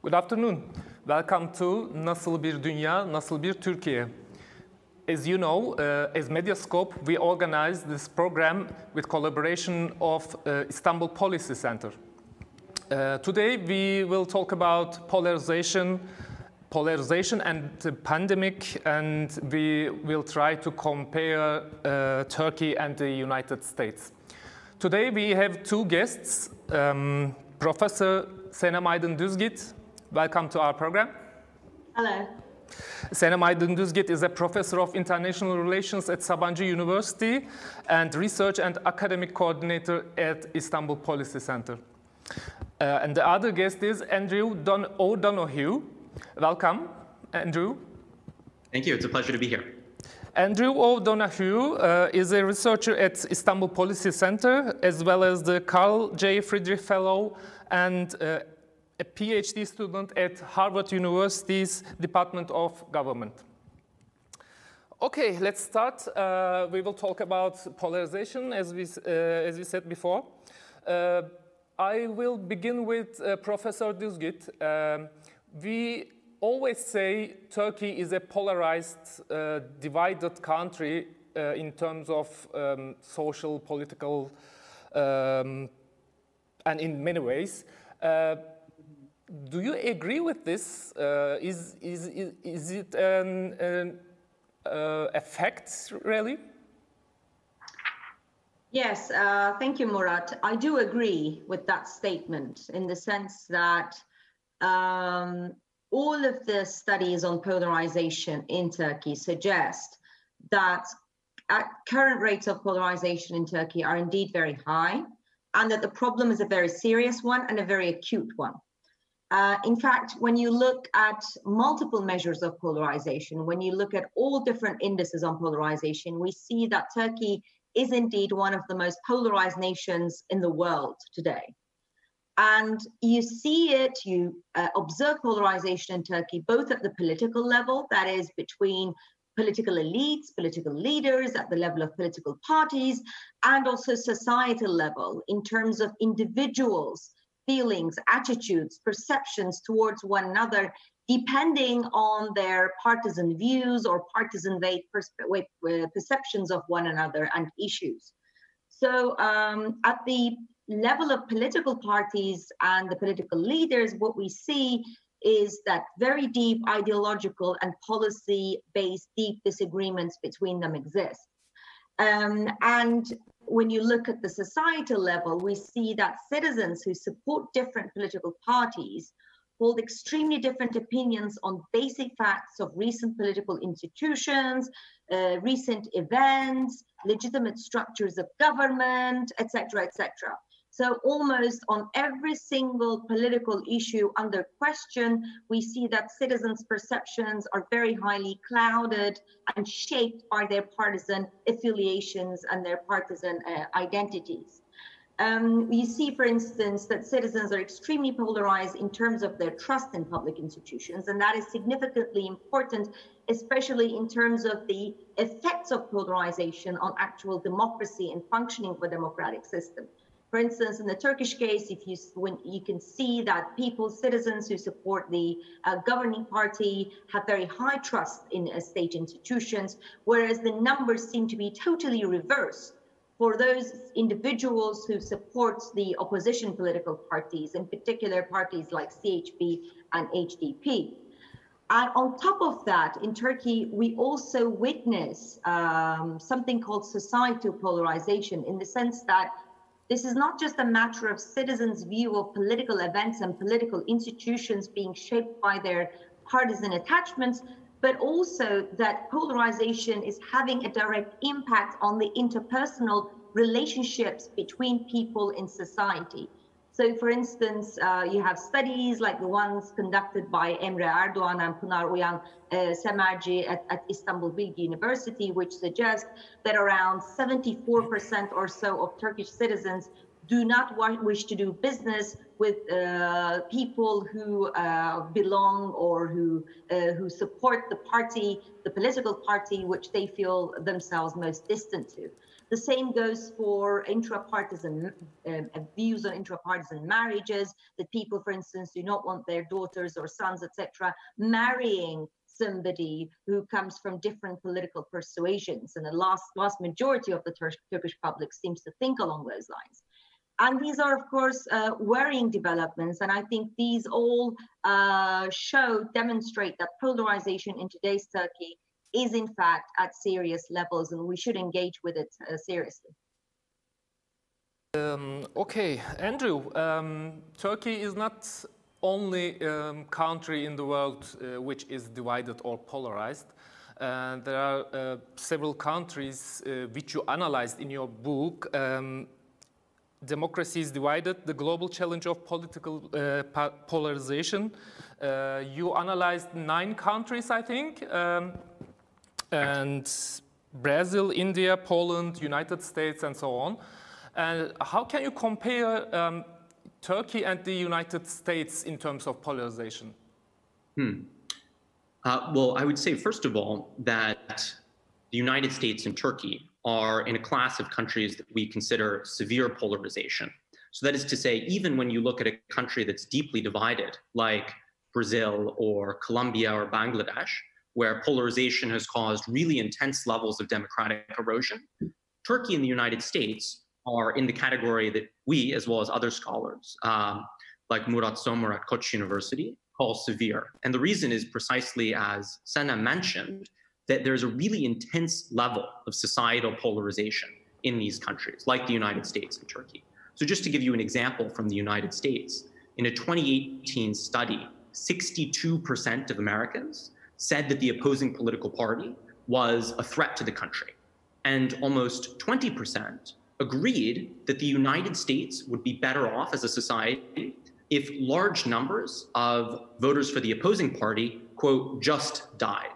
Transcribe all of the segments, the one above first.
Good afternoon. Welcome to Nasıl Bir Dünya, Nasıl Bir Türkiye. As you know, as Mediascope, we organize this program with collaboration of Istanbul Policy Center. Today we will talk about polarization and the pandemic, and we will try to compare Turkey and the United States. Today we have two guests, Professor Senem Aydın Düzgit. Welcome to our program. Hello. Senem Aydın Düzgit is a professor of international relations at Sabancı University and research and academic coordinator at Istanbul Policy Center. And the other guest is Andrew O'Donoghue. Welcome, Andrew. Thank you. It's a pleasure to be here. Andrew O'Donoghue is a researcher at Istanbul Policy Center, as well as the Carl J. Friedrich Fellow and a PhD student at Harvard University's Department of Government. Okay, let's start. We will talk about polarization, as we said before. I will begin with Professor Düzgit. We always say Turkey is a polarized, divided country in terms of social, political, and in many ways. Do you agree with this? Is it a fact, really? Yes, thank you, Murat. I do agree with that statement in the sense that all of the studies on polarization in Turkey suggest that current rates of polarization in Turkey are indeed very high, and that the problem is a very serious one and a very acute one. In fact, when you look at multiple measures of polarization, when you look at all different indices on polarization, we see that Turkey is indeed one of the most polarized nations in the world today. And you see it, you observe polarization in Turkey, both at the political level, that is between political elites, political leaders, at the level of political parties, and also societal level in terms of individuals' feelings, attitudes, perceptions towards one another, depending on their partisan views or partisan perceptions of one another and issues. So at the level of political parties and the political leaders, what we see is that very deep ideological and policy-based deep disagreements between them exist. And when you look at the societal level, we see that citizens who support different political parties hold extremely different opinions on basic facts of recent political institutions, recent events, legitimate structures of government, etc., etc. So almost on every single political issue under question, we see that citizens' perceptions are very highly clouded and shaped by their partisan affiliations and their partisan identities. We see, for instance, that citizens are extremely polarized in terms of their trust in public institutions, and that is significantly important, especially in terms of the effects of polarization on actual democracy and functioning of a democratic system. For instance, in the Turkish case, when you can see that citizens who support the governing party have very high trust in state institutions, whereas the numbers seem to be totally reversed for those individuals who support the opposition political parties, in particular parties like CHP and HDP. And on top of that, in Turkey, we also witness something called societal polarization, in the sense that this is not just a matter of citizens' view of political events and political institutions being shaped by their partisan attachments, but also that polarization is having a direct impact on the interpersonal relationships between people in society. So, for instance, you have studies like the ones conducted by Emre Erdoğan and Pınar Uyan Semerci at Istanbul Bilgi University, which suggest that around 74% or so of Turkish citizens do not wish to do business with people who belong or who support the political party which they feel themselves most distant to. The same goes for intra-partisan views on intra-partisan marriages, that people, for instance, do not want their daughters or sons, etc., marrying somebody who comes from different political persuasions. And the vast majority of the Turkish public seems to think along those lines. And these are, of course, worrying developments. And I think these all demonstrate that polarization in today's Turkey is, in fact, at serious levels, and we should engage with it seriously. Okay, Andrew, Turkey is not only country in the world which is divided or polarized. There are several countries which you analyzed in your book. Democracy is divided, the global challenge of political polarization. You analyzed 9 countries, I think, and Brazil, India, Poland, United States, and so on. And how can you compare Turkey and the United States in terms of polarization? Well, I would say, first of all, that the United States and Turkey are in a class of countries that we consider severe polarization. So that is to say, even when you look at a country that's deeply divided, like Brazil or Colombia or Bangladesh, where polarization has caused really intense levels of democratic erosion, Turkey and the United States are in the category that we, as well as other scholars, like Murat Sommer at Koç University, call severe. And the reason is precisely as Senem mentioned, that there's a really intense level of societal polarization in these countries, like the United States and Turkey. So just to give you an example from the United States, in a 2018 study, 62% of Americans said that the opposing political party was a threat to the country. And almost 20% agreed that the United States would be better off as a society if large numbers of voters for the opposing party, quote, just died.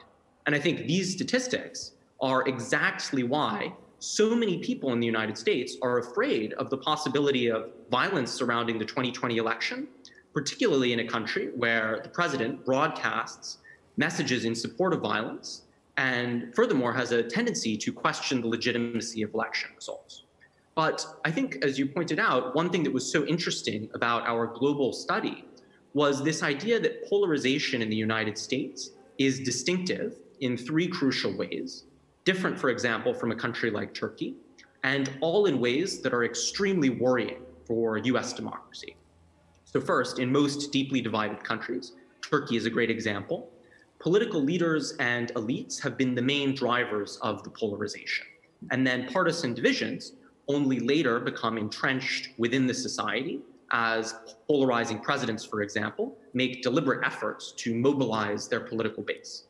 And I think these statistics are exactly why so many people in the United States are afraid of the possibility of violence surrounding the 2020 election, particularly in a country where the president broadcasts messages in support of violence and furthermore has a tendency to question the legitimacy of election results. But I think, as you pointed out, one thing that was so interesting about our global study was this idea that polarization in the United States is distinctive in 3 crucial ways, different, for example, from a country like Turkey, and all in ways that are extremely worrying for US democracy. So first, in most deeply divided countries, Turkey is a great example, political leaders and elites have been the main drivers of the polarization. And then partisan divisions only later become entrenched within the society as polarizing presidents, for example, make deliberate efforts to mobilize their political base.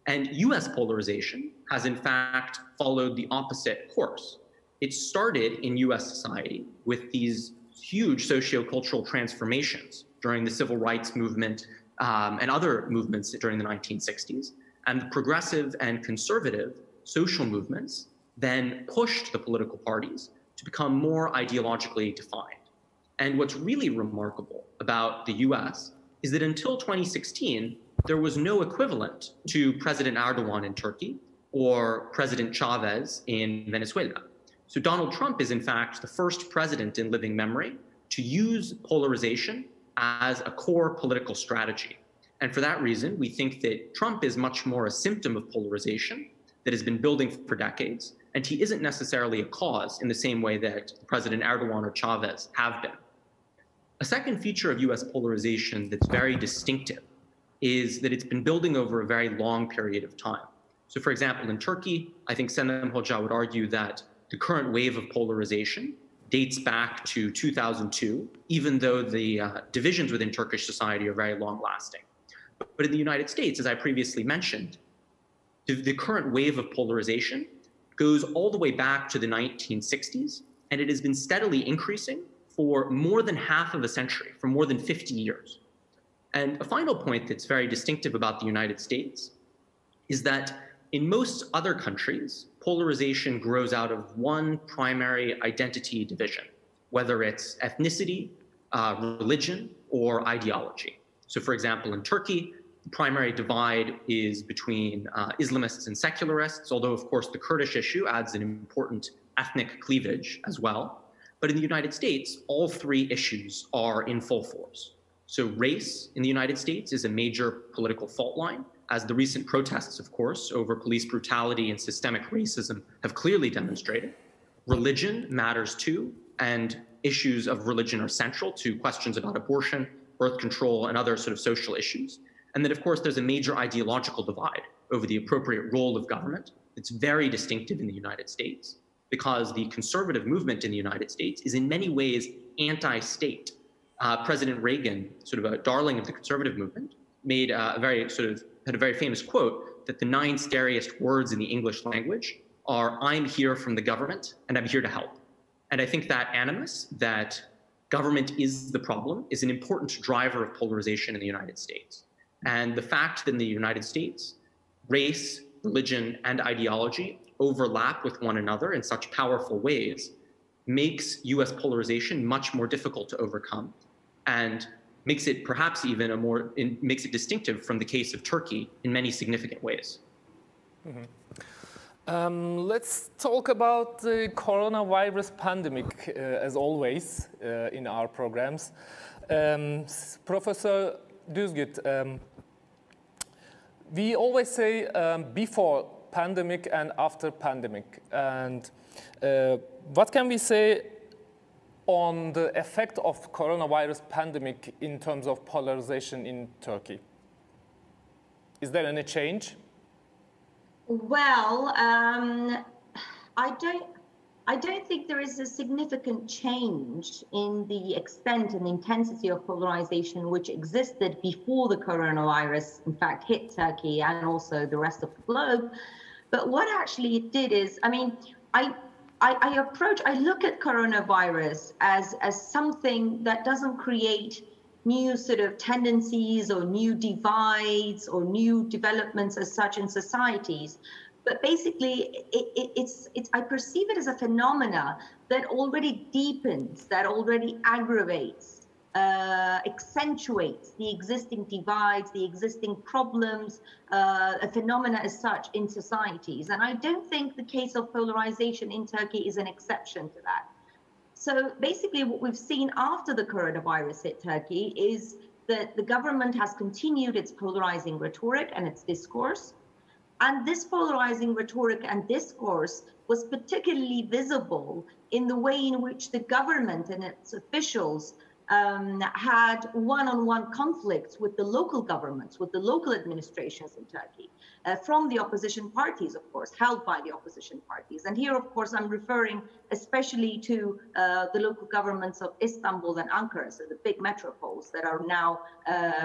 And US polarization has in fact followed the opposite course. It started in US society with these huge sociocultural transformations during the civil rights movement and other movements during the 1960s. And the progressive and conservative social movements then pushed the political parties to become more ideologically defined. And what's really remarkable about the US is that until 2016, there was no equivalent to President Erdogan in Turkey or President Chavez in Venezuela. So Donald Trump is in fact the first president in living memory to use polarization as a core political strategy. And for that reason, we think that Trump is much more a symptom of polarization that has been building for decades, and he isn't necessarily a cause in the same way that President Erdogan or Chavez have been. A second feature of US polarization that's very distinctive is that it's been building over a very long period of time. So for example, in Turkey, I think Senem Hoca would argue that the current wave of polarization dates back to 2002, even though the divisions within Turkish society are very long lasting. But in the United States, as I previously mentioned, the current wave of polarization goes all the way back to the 1960s, and it has been steadily increasing for more than half of a century, for more than 50 years. And a final point that's very distinctive about the United States is that in most other countries, polarization grows out of one primary identity division, whether it's ethnicity, religion, or ideology. So for example, in Turkey, the primary divide is between Islamists and secularists, although of course the Kurdish issue adds an important ethnic cleavage as well. But in the United States, all three issues are in full force. So race in the United States is a major political fault line, as the recent protests, of course, over police brutality and systemic racism have clearly demonstrated. Religion matters too, and issues of religion are central to questions about abortion, birth control, and other sort of social issues. And then, of course, there's a major ideological divide over the appropriate role of government. It's very distinctive in the United States because the conservative movement in the United States is in many ways anti-state. President Reagan, sort of a darling of the conservative movement, made had a very famous quote that the 9 scariest words in the English language are "I'm here from the government and I'm here to help." And I think that animus, that government is the problem, is an important driver of polarization in the United States. And the fact that in the United States, race, religion, and ideology overlap with one another in such powerful ways makes US polarization much more difficult to overcome and makes it perhaps even makes it distinctive from the case of Turkey in many significant ways. Mm-hmm. Let's talk about the coronavirus pandemic, as always, in our programs. Professor Düzgüt, we always say before pandemic and after pandemic. And what can we say on the effect of coronavirus pandemic in terms of polarization in Turkey? Is there any change? Well, I don't think there is a significant change in the extent and intensity of polarization which existed before the coronavirus, in fact, hit Turkey and also the rest of the globe. But what actually it did is, I mean, I look at coronavirus as something that doesn't create new sort of tendencies or new divides or new developments as such in societies. But basically, I perceive it as a phenomena that already deepens, that already aggravates, accentuates the existing divides, the existing problems, a phenomena as such in societies. And I don't think the case of polarization in Turkey is an exception to that. So basically what we've seen after the coronavirus hit Turkey is that the government has continued its polarizing rhetoric and its discourse. And this polarizing rhetoric and discourse was particularly visible in the way in which the government and its officials had one-on-one conflicts with the local governments, with the local administrations in Turkey, from the opposition parties, of course, held by the opposition parties. And here, of course, I'm referring especially to the local governments of Istanbul and Ankara, so the big metropoles that are now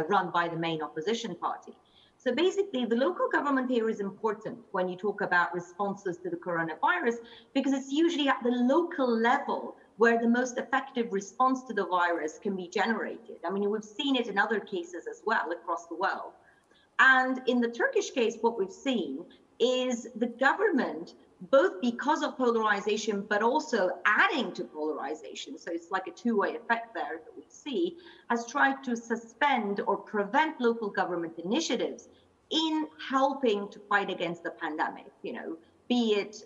run by the main opposition party. So basically, the local government here is important when you talk about responses to the coronavirus, because it's usually at the local level where the most effective response to the virus can be generated. I mean, we've seen it in other cases as well across the world. And in the Turkish case, what we've seen is the government, both because of polarization, but also adding to polarization, so it's like a two-way effect there that we see, has tried to suspend or prevent local government initiatives in helping to fight against the pandemic, be it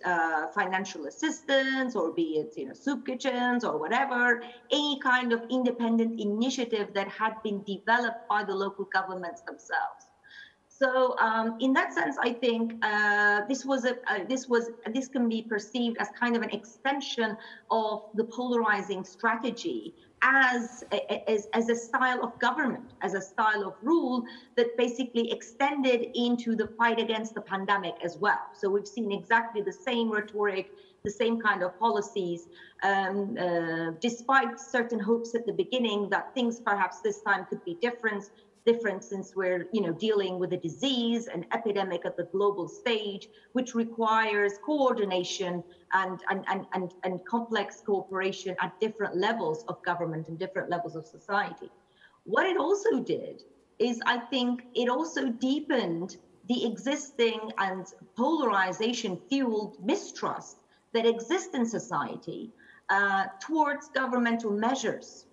financial assistance or be it soup kitchens or whatever, any kind of independent initiative that had been developed by the local governments themselves. So in that sense, I think this can be perceived as kind of an extension of the polarizing strategy as a style of government, as a style of rule that basically extended into the fight against the pandemic as well. So we've seen exactly the same rhetoric, the same kind of policies, despite certain hopes at the beginning that things perhaps this time could be different since we're dealing with a disease, an epidemic at the global stage, which requires coordination and complex cooperation at different levels of government and different levels of society. What it also did is, I think, it also deepened the existing and polarization-fueled mistrust that exists in society towards governmental measures.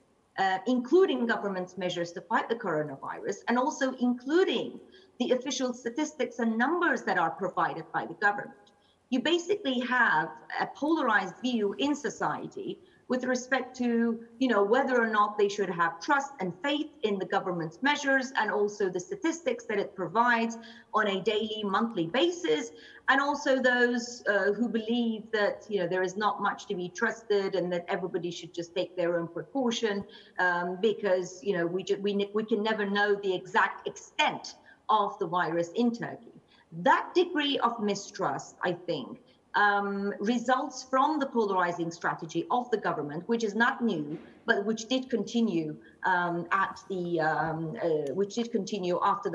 Including government's measures to fight the coronavirus, and also including the official statistics and numbers that are provided by the government. you basically have a polarized view in society with respect to, whether or not they should have trust and faith in the government's measures and also the statistics that it provides on a daily, monthly basis, and also those who believe that, there is not much to be trusted and that everybody should just take their own precaution because, we can never know the exact extent of the virus in Turkey. That degree of mistrust, I think, results from the polarizing strategy of the government, which is not new, but which did continue after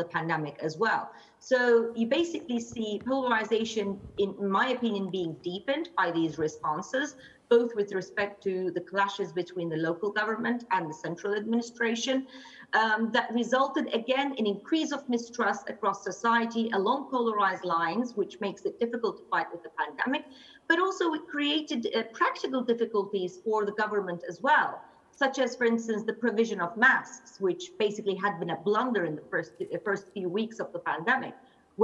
the pandemic as well. So you basically see polarization, in my opinion, being deepened by these responses, both with respect to the clashes between the local government and the central administration, that resulted again in increase of mistrust across society along polarized lines, which makes it difficult to fight with the pandemic, but also it created practical difficulties for the government as well, such as, for instance, the provision of masks, which basically had been a blunder in the first few weeks of the pandemic.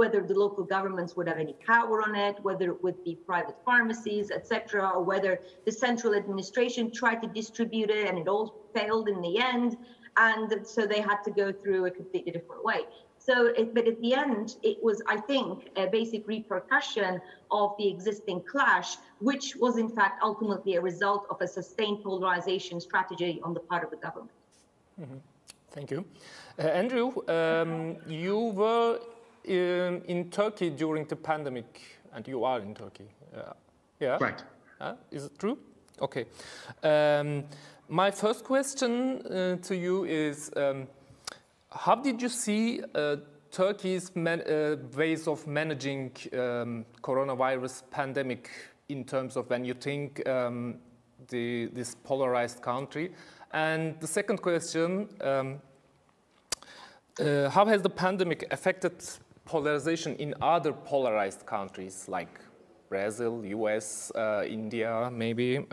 Whether the local governments would have any power on it, whether it would be private pharmacies, etc., or whether the central administration tried to distribute it and it all failed in the end. And so they had to go through a completely different way. But at the end, it was, I think, a basic repercussion of the existing clash, which was in fact ultimately a result of a sustained polarization strategy on the part of the government. Mm-hmm. Thank you. Andrew, you were in Turkey during the pandemic, and you are in Turkey. Yeah? Right. Is it true? Okay. My first question to you is, how did you see Turkey's ways of managing coronavirus pandemic in terms of when you think this polarized country? And the second question, how has the pandemic affected polarization in other polarized countries like Brazil, US, India, maybe?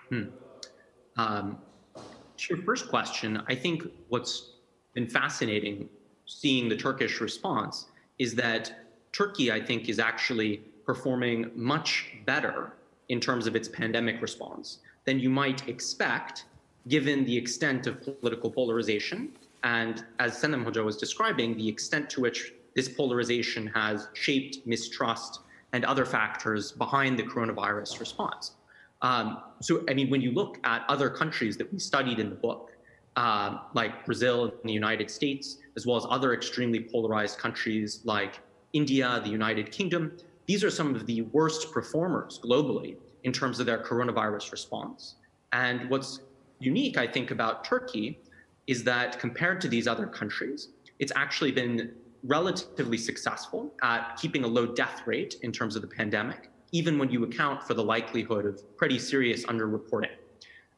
To your first question, I think what's been fascinating seeing the Turkish response is that Turkey, I think, is actually performing much better in terms of its pandemic response than you might expect, given the extent of political polarization. And as Senem Hoca was describing, the extent to which this polarization has shaped mistrust and other factors behind the coronavirus response. When you look at other countries that we studied in the book, like Brazil and the United States, as well as other extremely polarized countries like India, the United Kingdom, these are some of the worst performers globally in terms of their coronavirus response. And what's unique, I think, about Turkey is that compared to these other countries, it's actually been relatively successful at keeping a low death rate in terms of the pandemic, even when you account for the likelihood of pretty serious underreporting.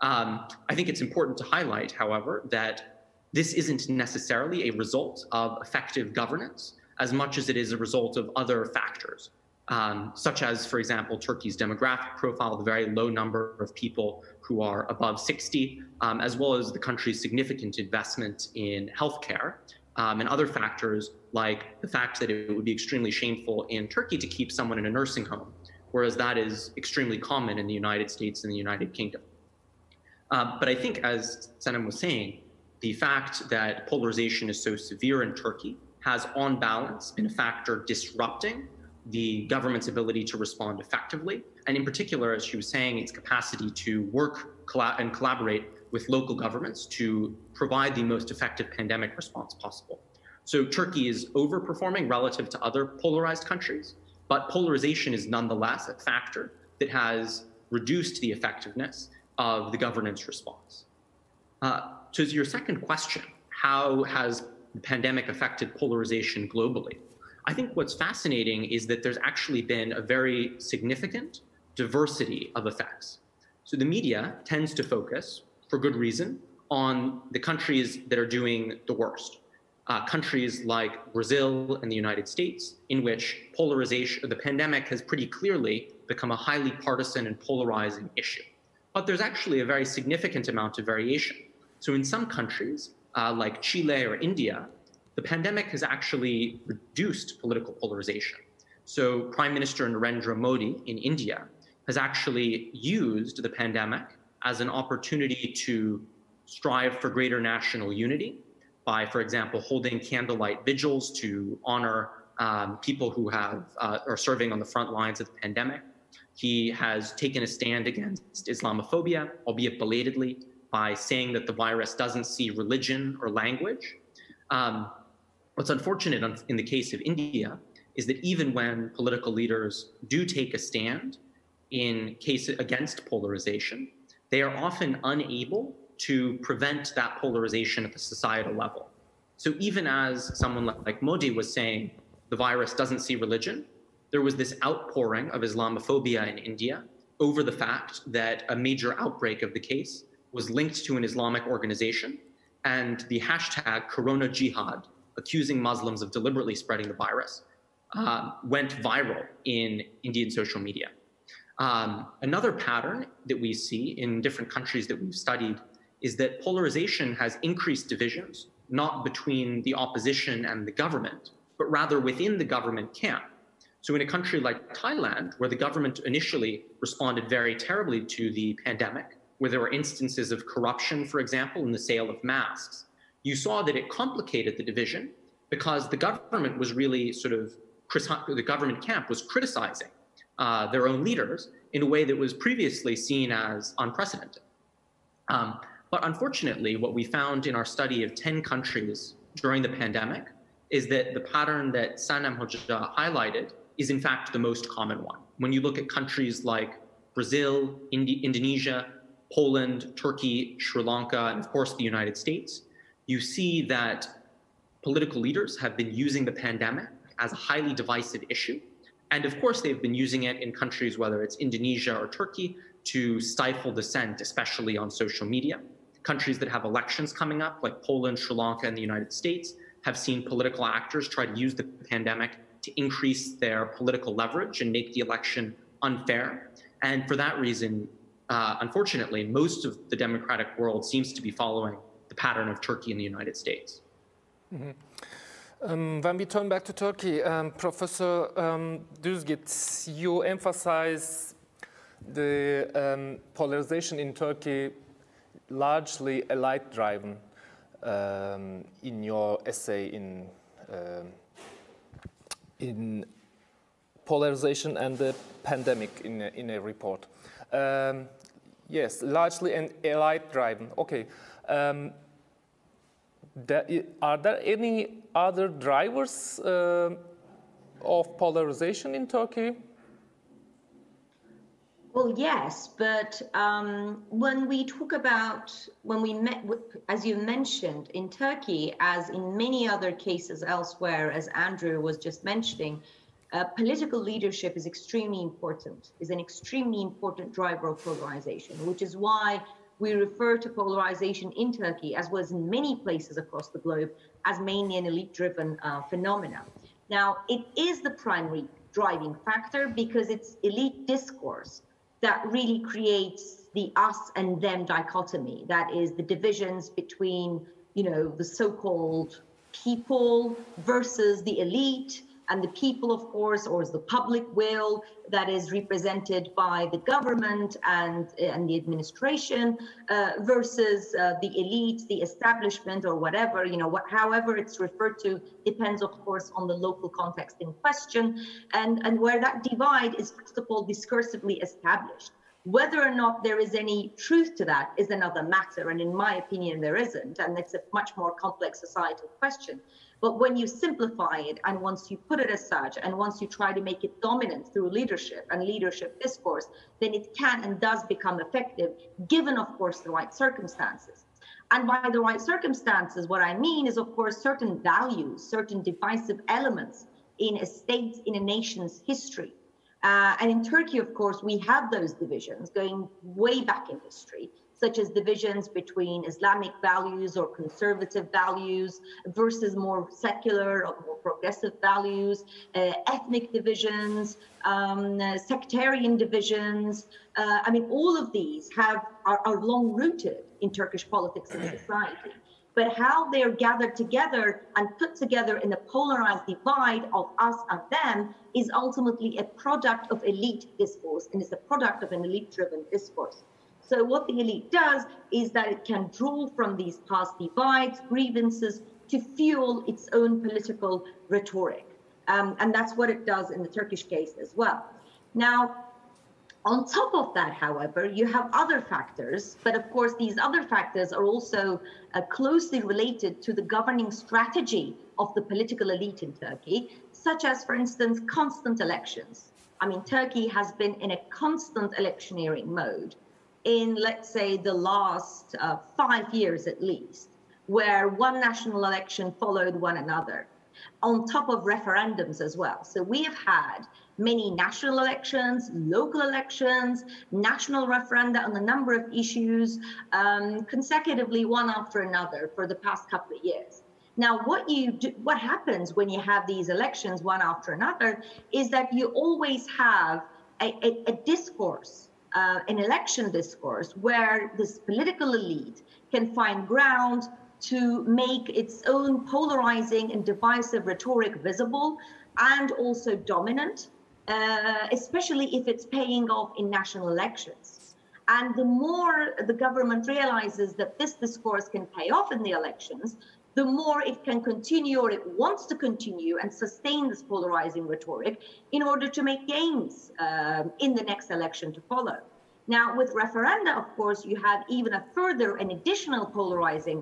I think it's important to highlight, however, that this isn't necessarily a result of effective governance as much as it is a result of other factors, such as, for example, Turkey's demographic profile, the very low number of people who are above 60, as well as the country's significant investment in healthcare, and other factors like the fact that it would be extremely shameful in Turkey to keep someone in a nursing home, whereas that is extremely common in the United States and the United Kingdom. But I think, as Senem was saying, the fact that polarization is so severe in Turkey has, on balance, been a factor disrupting the government's ability to respond effectively, and in particular, as she was saying, its capacity to work and collaborate with local governments to provide the most effective pandemic response possible. So Turkey is overperforming relative to other polarized countries, but polarization is nonetheless a factor that has reduced the effectiveness of the governance response. To your second question, how has the pandemic affected polarization globally? I think what's fascinating is that there's actually been a very significant diversity of effects. So the media tends to focus, for good reason, on the countries that are doing the worst. Countries like Brazil and the United States, in which polarization, the pandemic has pretty clearly become a highly partisan and polarizing issue. But there's actually a very significant amount of variation. So in some countries, like Chile or India, the pandemic has actually reduced political polarization. So Prime Minister Narendra Modi in India has actually used the pandemic as an opportunity to strive for greater national unity by, for example, holding candlelight vigils to honor people who are serving on the front lines of the pandemic. He has taken a stand against Islamophobia, albeit belatedly, by saying that the virus doesn't see religion or language. What's unfortunate in the case of India is that even when political leaders do take a stand in cases against polarization, they are often unable to prevent that polarization at the societal level. So even as someone like Modi was saying, the virus doesn't see religion, there was this outpouring of Islamophobia in India over the fact that a major outbreak of the case was linked to an Islamic organization, and the hashtag Corona Jihad, accusing Muslims of deliberately spreading the virus, went viral in Indian social media. Another pattern that we see in different countries that we've studied is that polarization has increased divisions, not between the opposition and the government, but rather within the government camp. So in a country like Thailand, where the government initially responded very terribly to the pandemic, where there were instances of corruption, for example, in the sale of masks, you saw that it complicated the division because the government was really the government camp was criticizing their own leaders in a way that was previously seen as unprecedented. But unfortunately, what we found in our study of 10 countries during the pandemic is that the pattern that Sanam Hoxha highlighted is in fact the most common one. When you look at countries like Brazil, Indonesia, Poland, Turkey, Sri Lanka, and of course the United States, you see that political leaders have been using the pandemic as a highly divisive issue. And of course, they've been using it in countries, whether it's Indonesia or Turkey, to stifle dissent, especially on social media. Countries that have elections coming up, like Poland, Sri Lanka, and the United States, have seen political actors try to use the pandemic to increase their political leverage and make the election unfair. And for that reason, unfortunately, most of the democratic world seems to be following the pattern of Turkey and the United States. Mm-hmm. When we turn back to Turkey, Professor Düzgit, you emphasize the polarization in Turkey largely elite-driven in your essay in polarization and the pandemic in a report. Yes, largely an elite-driven. Okay. Are there any other drivers of polarization in Turkey? Well, yes, but when we talk about, as you mentioned, in Turkey, as in many other cases elsewhere, as Andrew was just mentioning, political leadership is extremely important, is an extremely important driver of polarization, which is why we refer to polarization in Turkey, as well as in many places across the globe, as mainly an elite-driven phenomenon. Now, it is the primary driving factor because it's elite discourse that really creates the us and them dichotomy. That is the divisions between, the so-called people versus the elite, and the people, of course, or the public will that is represented by the government and the administration versus the elite, the establishment, or whatever, however it's referred to depends, of course, on the local context in question, and where that divide is, first of all, discursively established. Whether or not there is any truth to that is another matter, and in my opinion, there isn't, and it's a much more complex societal question. But when you simplify it, and once you put it as such, and once you try to make it dominant through leadership and leadership discourse, then it can and does become effective, given, of course, the right circumstances. And by the right circumstances, what I mean is, of course, certain values, certain divisive elements in a state, in a nation's history. And in Turkey, of course, we have those divisions going way back in history, such as divisions between Islamic values or conservative values versus more secular or more progressive values, ethnic divisions, sectarian divisions. All of these are long rooted in Turkish politics and society. but how they're gathered together and put together in a polarized divide of us and them is ultimately a product of elite discourse, and it's a product of an elite-driven discourse. So what the elite does is that it can draw from these past divides, grievances, to fuel its own political rhetoric. And that's what it does in the Turkish case as well. Now, on top of that, however, you have other factors, but of course, these other factors are also closely related to the governing strategy of the political elite in Turkey, such as, for instance, constant elections. I mean, Turkey has been in a constant electioneering mode in, let's say, the last 5 years at least, where one national election followed one another, on top of referendums as well. So we have had many national elections, local elections, national referenda on a number of issues, consecutively one after another for the past couple of years. Now, what happens when you have these elections one after another is that you always have a discourse, an election discourse, where this political elite can find ground to make its own polarizing and divisive rhetoric visible and also dominant, especially if it's paying off in national elections. And the more the government realizes that this discourse can pay off in the elections, the more it can continue, or it wants to continue and sustain this polarizing rhetoric in order to make gains in the next election to follow. Now, with referenda, of course, you have even a further and additional polarizing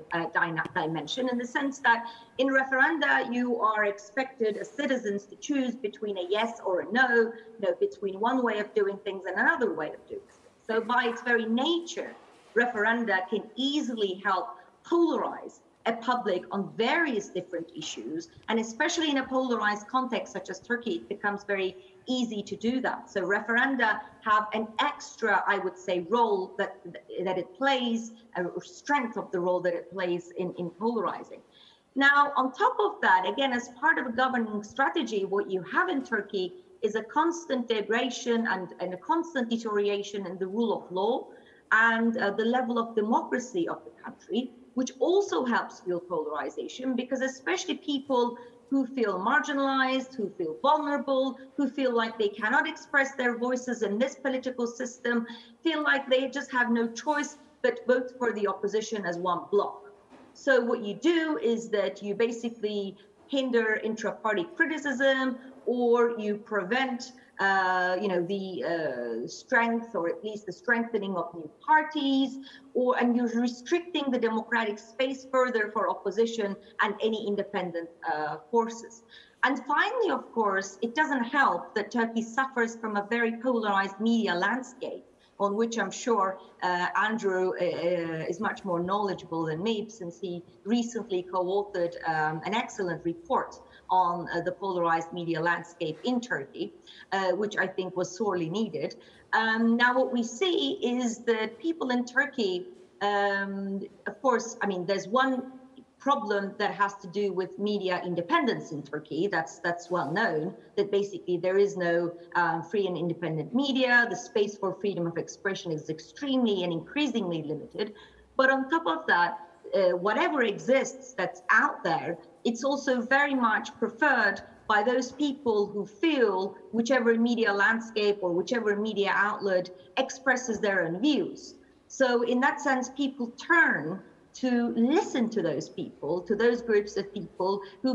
dimension, in the sense that in referenda, you are expected as citizens to choose between a yes or a no, between one way of doing things and another way of doing things. So by its very nature, referenda can easily help polarize a public on various different issues, and especially in a polarized context such as Turkey, it becomes very easy to do that. So referenda have an extra, I would say, role that it plays, or strength of the role that it plays in polarizing. Now, on top of that, again, as part of a governing strategy, what you have in Turkey is a constant degradation and a constant deterioration in the rule of law and the level of democracy of the country, which also helps fuel polarization, because especially people who feel marginalized, who feel vulnerable, who feel like they cannot express their voices in this political system, feel like they just have no choice but vote for the opposition as one bloc. So what you do is that you basically hinder intra-party criticism, or you prevent the strength, or at least the strengthening of new parties, and you're restricting the democratic space further for opposition and any independent forces. And finally, of course, it doesn't help that Turkey suffers from a very polarized media landscape, on which I'm sure Andrew is much more knowledgeable than me, since he recently co-authored an excellent report on the polarized media landscape in Turkey, which I think was sorely needed. Now, what we see is that people in Turkey, of course, I mean, there's one problem that has to do with media independence in Turkey. That's well known, that basically there is no free and independent media. The space for freedom of expression is extremely and increasingly limited. But on top of that, whatever exists that's out there, it's also very much preferred by those people who feel whichever media landscape or whichever media outlet expresses their own views. So in that sense, people turn to listen to those people, to those groups of people who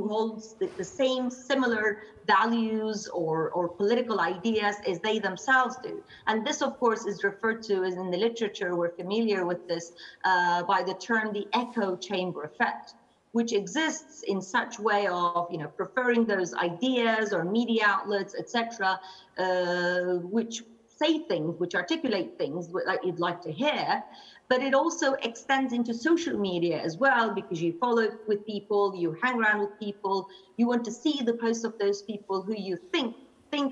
holds the same similar values or political ideas as they themselves do. And this, of course, is referred to, as in the literature, we're familiar with this, by the term the echo chamber effect, which exists in such way of, preferring those ideas or media outlets, etc., which say things, which articulate things like you'd like to hear, but it also extends into social media as well, because you follow with people, you hang around with people, you want to see the posts of those people who you think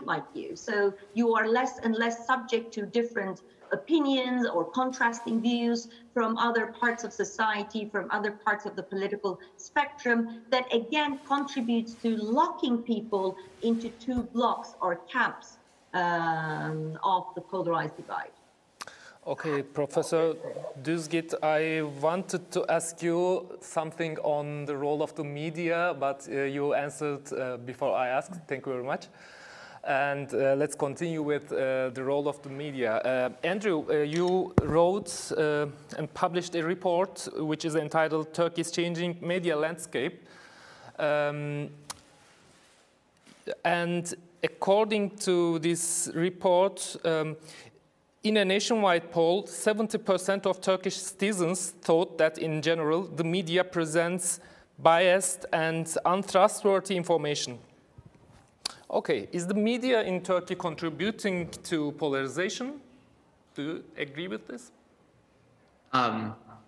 like you. So you are less and less subject to different opinions or contrasting views from other parts of society, from other parts of the political spectrum, that again contributes to locking people into two blocks or camps of the polarized divide. Okay, Professor Düzgit, I wanted to ask you something on the role of the media, but you answered before I asked. Thank you very much. And let's continue with the role of the media. Andrew, you wrote and published a report which is entitled Turkey's Changing Media Landscape. And according to this report, in a nationwide poll, 70% of Turkish citizens thought that in general, the media presents biased and untrustworthy information. Okay, is the media in Turkey contributing to polarization? Do you agree with this?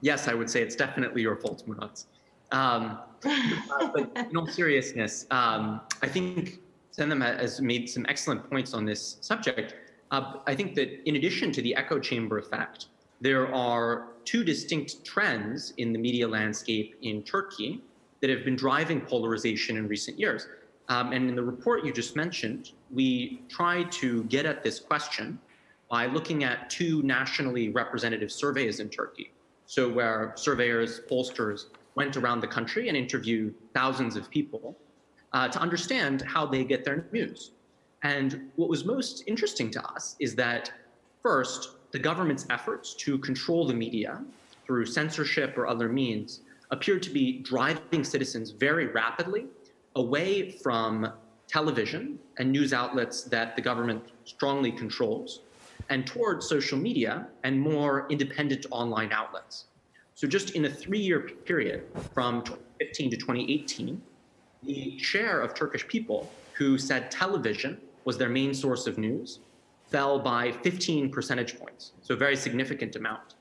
Yes, I would say it's definitely your fault, Murat. But in all seriousness, I think Senem has made some excellent points on this subject. I think that in addition to the echo chamber effect, there are two distinct trends in the media landscape in Turkey that have been driving polarization in recent years. And in the report you just mentioned, we tried to get at this question by looking at two nationally representative surveys in Turkey. So where surveyors, pollsters went around the country and interviewed thousands of people to understand how they get their news. And what was most interesting to us is that, first, the government's efforts to control the media through censorship or other means appeared to be driving citizens very rapidly away from television and news outlets that the government strongly controls and towards social media and more independent online outlets. So just in a 3-year period from 2015 to 2018, the share of Turkish people who said television was their main source of news fell by 15 percentage points, so a very significant amount.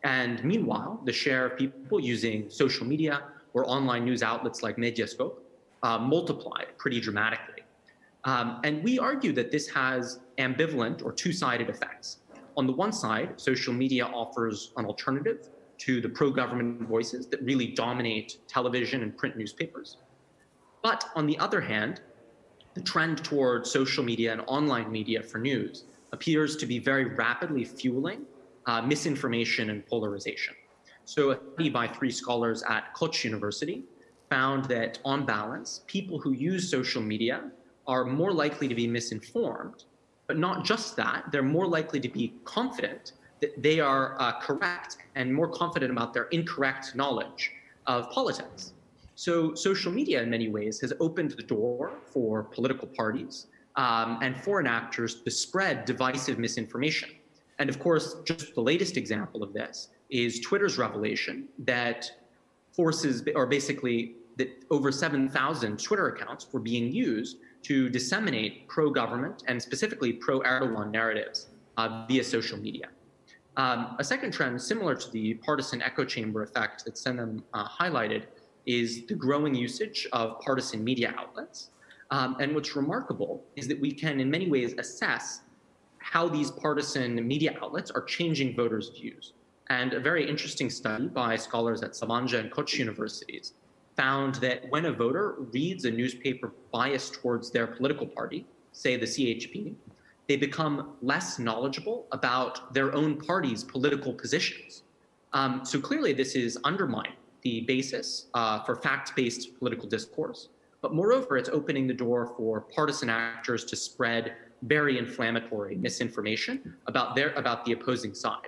And meanwhile, the share of people using social media or online news outlets like Medyascope multiplied pretty dramatically. And we argue that this has ambivalent or two-sided effects. On the one side, social media offers an alternative to the pro-government voices that really dominate television and print newspapers. But on the other hand, the trend toward social media and online media for news appears to be very rapidly fueling misinformation and polarization. So a study by 3 scholars at Koç University found that, on balance, people who use social media are more likely to be misinformed, but not just that, they're more likely to be confident that they are correct and more confident about their incorrect knowledge of politics. So social media, in many ways, has opened the door for political parties and foreign actors to spread divisive misinformation. And of course, just the latest example of this is Twitter's revelation that that over 7,000 Twitter accounts were being used to disseminate pro-government and specifically pro-Erdogan narratives via social media. A second trend, similar to the partisan echo chamber effect that Senem highlighted, is the growing usage of partisan media outlets. And what's remarkable is that we can, in many ways, assess how these partisan media outlets are changing voters' views. And a very interesting study by scholars at Sabancı and Koç universities found that when a voter reads a newspaper biased towards their political party, say the CHP, they become less knowledgeable about their own party's political positions. So clearly this is undermining the basis for fact-based political discourse. But moreover, it's opening the door for partisan actors to spread very inflammatory misinformation about the opposing side.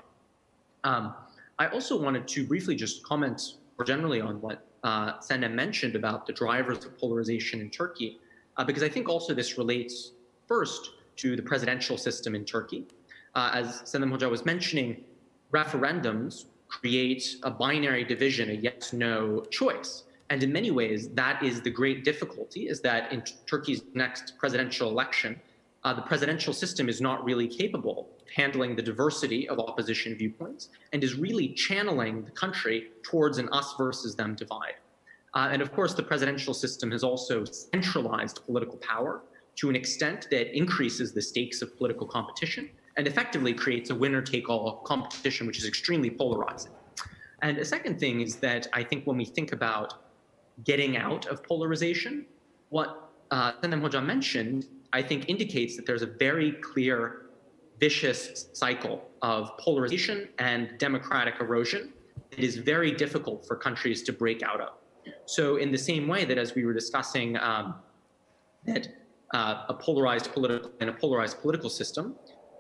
I also wanted to briefly just comment more generally on what Senem mentioned about the drivers of polarization in Turkey, because I think also this relates first to the presidential system in Turkey. As Senem Hoca was mentioning, referendums create a binary division, a yes-no choice. And in many ways, that is the great difficulty, is that in Turkey's next presidential election, the presidential system is not really capable of handling the diversity of opposition viewpoints and is really channeling the country towards an us versus them divide. And of course, the presidential system has also centralized political power to an extent that increases the stakes of political competition and effectively creates a winner-take-all competition, which is extremely polarizing. And a second thing is that I think when we think about getting out of polarization, what Senem Hoca mentioned, I think indicates that there's a very clear, vicious cycle of polarization and democratic erosion it is very difficult for countries to break out of. So in the same way that, as we were discussing, that a polarized political system,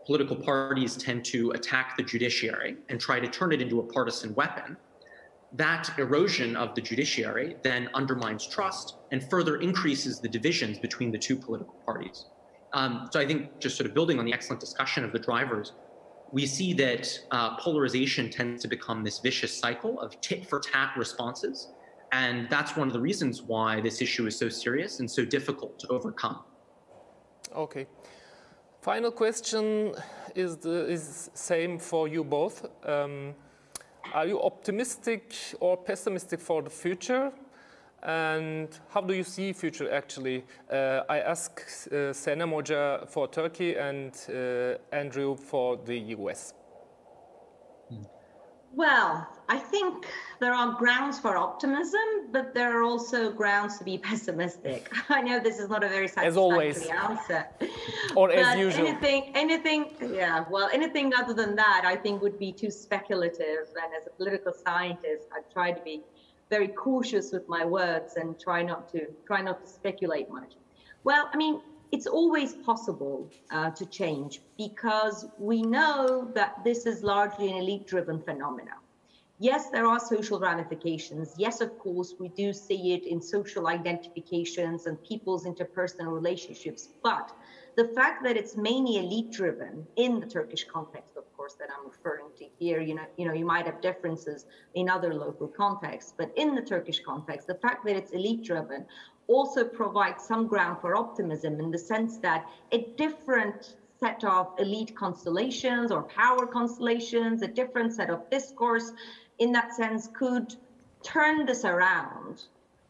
political parties tend to attack the judiciary and try to turn it into a partisan weapon, that erosion of the judiciary then undermines trust and further increases the divisions between the two political parties. So I think, just sort of building on the excellent discussion of the drivers, we see that polarization tends to become this vicious cycle of tit-for-tat responses. And that's one of the reasons why this issue is so serious and so difficult to overcome. Okay. Final question is same for you both. Are you optimistic or pessimistic for the future? And how do you see future actually? I ask Senem Hoca for Turkey and Andrew for the US. Well, I think there are grounds for optimism, but there are also grounds to be pessimistic. I know this is not a very satisfactory answer. Or as usual. Anything other than that, I think would be too speculative. And as a political scientist, I try to be very cautious with my words and try not to speculate much. Well, I mean, it's always possible to change because we know that this is largely an elite-driven phenomenon. Yes, there are social ramifications. Yes, of course, we do see it in social identifications and people's interpersonal relationships. But the fact that it's mainly elite-driven in the Turkish context, of course, that I'm referring to here, you might have differences in other local contexts, but in the Turkish context, the fact that it's elite-driven also provides some ground for optimism in the sense that a different set of elite constellations or power constellations, a different set of discourse, in that sense, could turn this around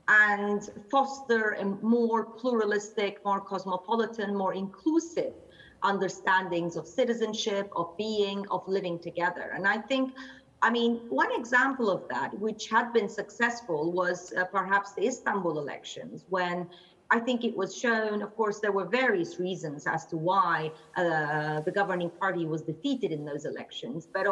and foster a more pluralistic, more cosmopolitan, more inclusive understandings of citizenship, of being, of living together. And I think, one example of that, which had been successful, was perhaps the Istanbul elections, when I think it was shown, of course, there were various reasons as to why the governing party was defeated in those elections. But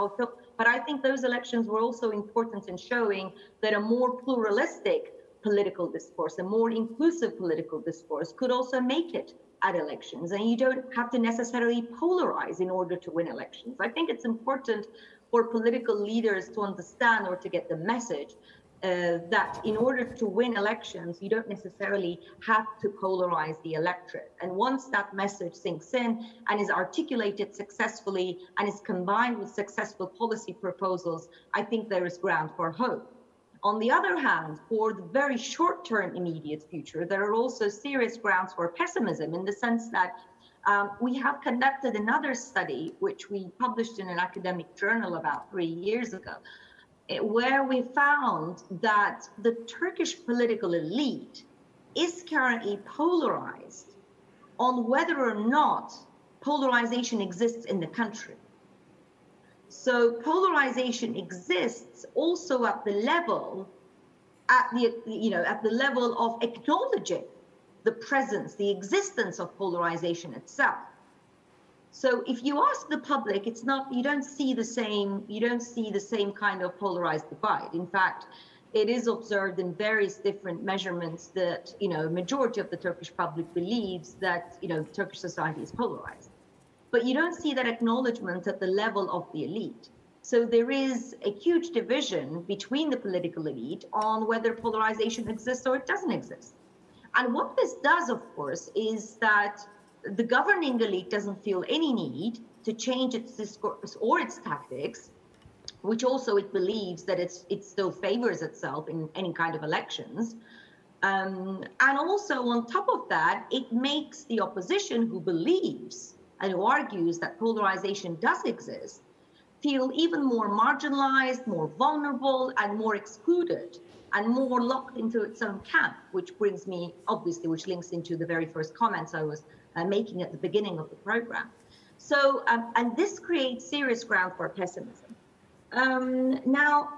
I think those elections were also important in showing that a more pluralistic political discourse, a more inclusive political discourse could also make it at elections. And you don't have to necessarily polarize in order to win elections. I think it's important for political leaders to understand or to get the message that in order to win elections, you don't necessarily have to polarize the electorate. And once that message sinks in and is articulated successfully and is combined with successful policy proposals, I think there is ground for hope. On the other hand, for the very short-term immediate future, there are also serious grounds for pessimism in the sense that we have conducted another study, which we published in an academic journal about 3 years ago, where we found that the Turkish political elite is currently polarized on whether or not polarization exists in the country. So polarization exists also at the level, at the level of acknowledging the presence, the existence of polarization itself. So if you ask the public, it's not, you don't see the same kind of polarized divide. In fact, it is observed in various different measurements that, majority of the Turkish public believes that, Turkish society is polarized. But you don't see that acknowledgement at the level of the elite. So there is a huge division between the political elite on whether polarization exists or it doesn't exist. And what this does, of course, is that the governing elite doesn't feel any need to change its discourse or its tactics, which also it believes that it still favors itself in any kind of elections. And also on top of that, it makes the opposition who believes and who argues that polarization does exist feel even more marginalized, more vulnerable, and more excluded, and more locked into its own camp, which brings me, obviously, which links into the very first comments I was making at the beginning of the program. So, and this creates serious ground for pessimism. Now,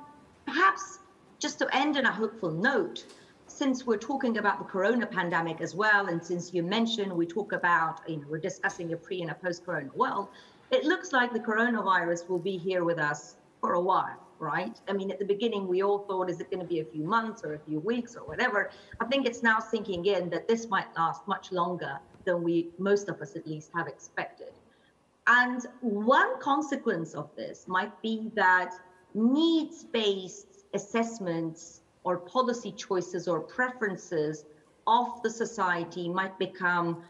perhaps just to end on a hopeful note, since we're talking about the corona pandemic as well, and since you mentioned we talk about, we're discussing a pre and a post-corona world, it looks like the coronavirus will be here with us for a while, right? I mean, at the beginning, we all thought, is it going to be a few months or a few weeks or whatever? I think it's now sinking in that this might last much longer than most of us at least, have expected. And one consequence of this might be that needs-based assessments or policy choices or preferences of the society might become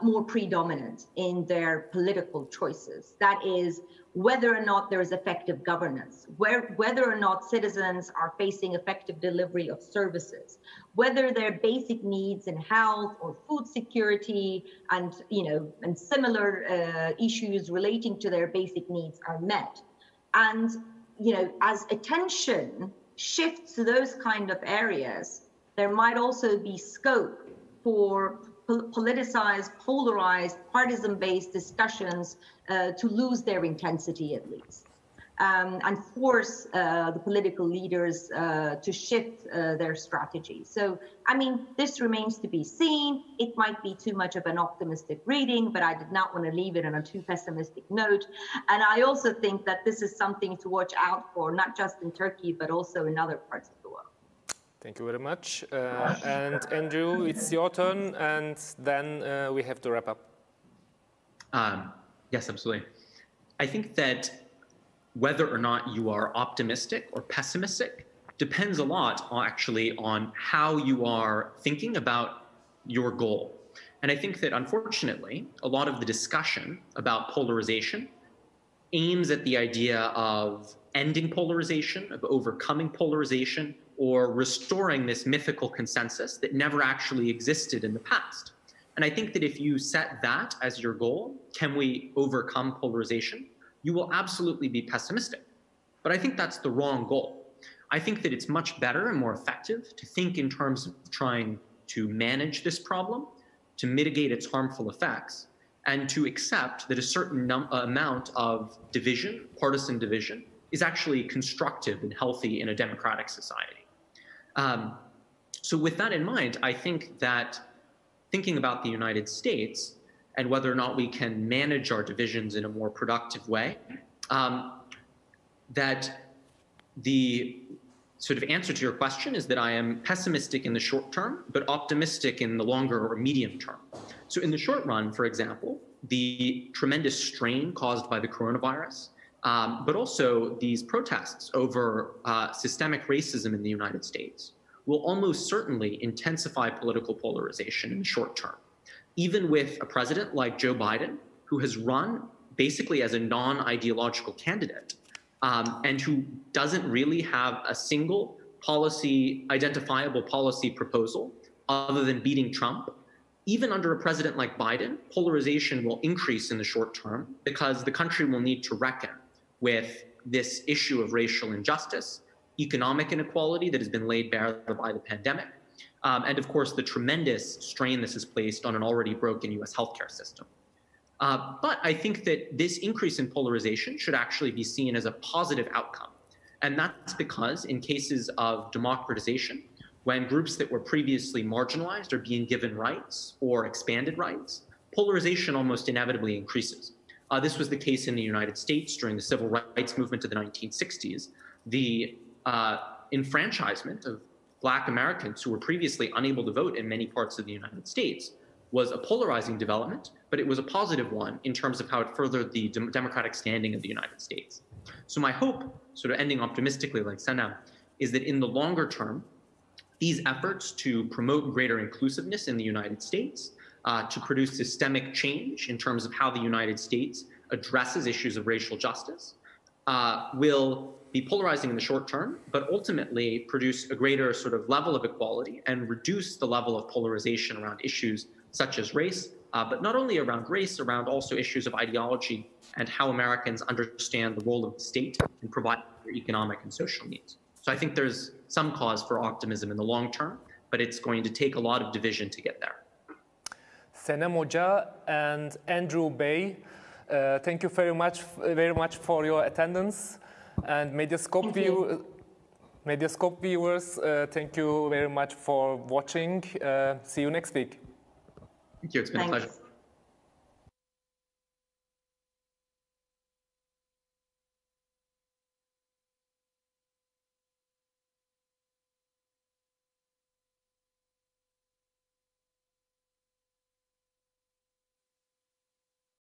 more predominant in their political choices. That is, whether or not there is effective governance, whether or not citizens are facing effective delivery of services, whether their basic needs in health or food security and similar issues relating to their basic needs are met. And as attention shifts to those kind of areas, there might also be scope for politicized, polarized, partisan-based discussions to lose their intensity at least, and force the political leaders to shift their strategy. So, I mean, this remains to be seen. It might be too much of an optimistic reading, but I did not want to leave it on a too pessimistic note. And I also think that this is something to watch out for, not just in Turkey, but also in other parts of the world. Thank you very much. And Andrew, it's your turn, and then we have to wrap up. Yes, absolutely. I think that whether or not you are optimistic or pessimistic depends a lot actually on how you are thinking about your goal. And I think that unfortunately, a lot of the discussion about polarization aims at the idea of ending polarization, of overcoming polarization, or restoring this mythical consensus that never actually existed in the past. And I think that if you set that as your goal, can we overcome polarization, you will absolutely be pessimistic. But I think that's the wrong goal. I think that it's much better and more effective to think in terms of trying to manage this problem, to mitigate its harmful effects, and to accept that a certain amount of division, partisan division, is actually constructive and healthy in a democratic society. So with that in mind, I think that thinking about the United States and whether or not we can manage our divisions in a more productive way, that the sort of answer to your question is that I am pessimistic in the short term, but optimistic in the longer or medium term. So in the short run, for example, the tremendous strain caused by the coronavirus, but also these protests over systemic racism in the United States will almost certainly intensify political polarization in the short term. Even with a president like Joe Biden, who has run basically as a non-ideological candidate, and who doesn't really have a single identifiable policy proposal other than beating Trump, even under a president like Biden, polarization will increase in the short term because the country will need to reckon with this issue of racial injustice, economic inequality that has been laid bare by the pandemic, and of course the tremendous strain this has placed on an already broken US healthcare system. But I think that this increase in polarization should actually be seen as a positive outcome. And that's because in cases of democratization, when groups that were previously marginalized are being given rights or expanded rights, polarization almost inevitably increases. This was the case in the United States during the civil rights movement of the 1960s. The enfranchisement of Black Americans who were previously unable to vote in many parts of the United States was a polarizing development, but it was a positive one in terms of how it furthered the democratic standing of the United States. So my hope, sort of ending optimistically like Senem, is that in the longer term, these efforts to promote greater inclusiveness in the United States, to produce systemic change in terms of how the United States addresses issues of racial justice, will be polarizing in the short term, but ultimately produce a greater sort of level of equality and reduce the level of polarization around issues such as race, but not only around race, around also issues of ideology and how Americans understand the role of the state in providing their economic and social needs. So I think there's some cause for optimism in the long term, but it's going to take a lot of division to get there. Senem Hoca and Andrew Bey, thank you very much for your attendance. And Medyascope viewers, thank you very much for watching. See you next week. Thank you. It's been a pleasure.